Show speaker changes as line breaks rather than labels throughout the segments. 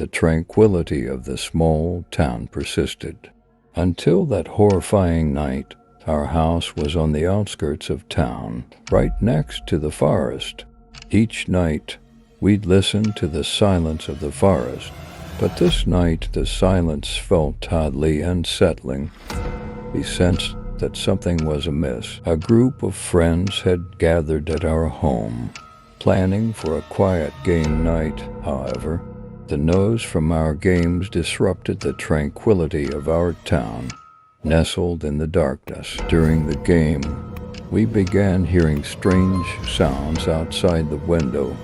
the tranquility of the small town persisted. Until that horrifying night, our house was on the outskirts of town, right next to the forest. Each night, we'd listen to the silence of the forest, but this night the silence felt oddly unsettling. We sensed that something was amiss. A group of friends had gathered at our home, planning for a quiet game night. However, the noise from our games disrupted the tranquility of our town, nestled in the darkness. During the game, we began hearing strange sounds outside the window.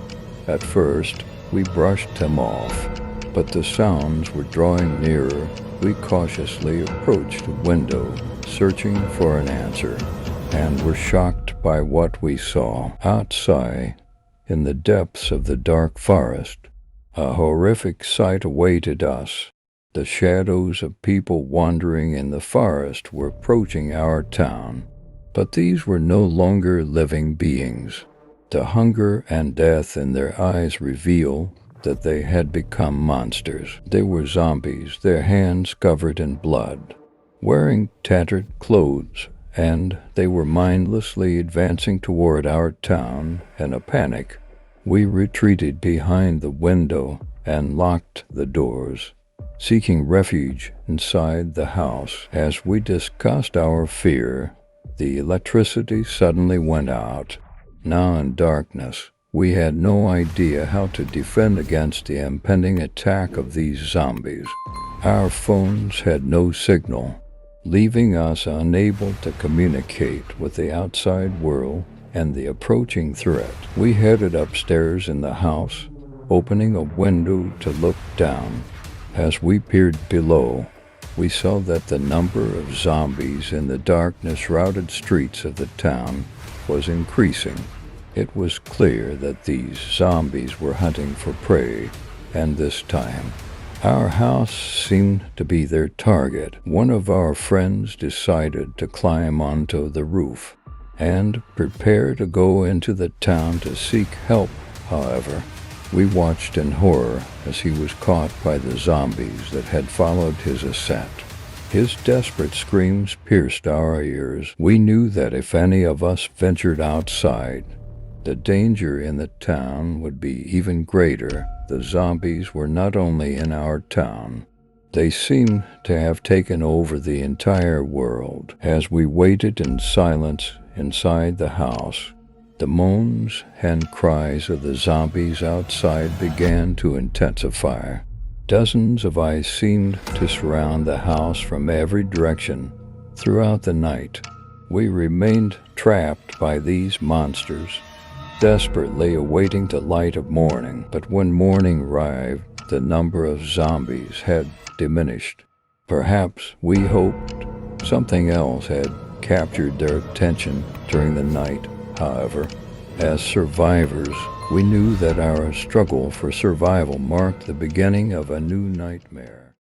At first, we brushed them off, but the sounds were drawing nearer. We cautiously approached the window, searching for an answer, and were shocked by what we saw. Outside, in the depths of the dark forest, a horrific sight awaited us. The shadows of people wandering in the forest were approaching our town, but these were no longer living beings. The hunger and death in their eyes reveal that they had become monsters. They were zombies, their hands covered in blood, wearing tattered clothes, and they were mindlessly advancing toward our town. In a panic, we retreated behind the window and locked the doors, seeking refuge inside the house. As we discussed our fear, the electricity suddenly went out. Now in darkness, we had no idea how to defend against the impending attack of these zombies. Our phones had no signal, leaving us unable to communicate with the outside world and the approaching threat. We headed upstairs in the house, opening a window to look down. As we peered below, we saw that the number of zombies in the darkness-shrouded streets of the town was increasing. It was clear that these zombies were hunting for prey, and this time, our house seemed to be their target. One of our friends decided to climb onto the roof and prepare to go into the town to seek help. However, we watched in horror as he was caught by the zombies that had followed his ascent. His desperate screams pierced our ears. We knew that if any of us ventured outside, the danger in the town would be even greater. The zombies were not only in our town, they seemed to have taken over the entire world. As we waited in silence inside the house, the moans and cries of the zombies outside began to intensify. Dozens of eyes seemed to surround the house from every direction. Throughout the night, we remained trapped by these monsters, desperately awaiting the light of morning. But when morning arrived, the number of zombies had diminished. Perhaps we hoped something else had captured their attention during the night. However, as survivors, we knew that our struggle for survival marked the beginning of a new nightmare.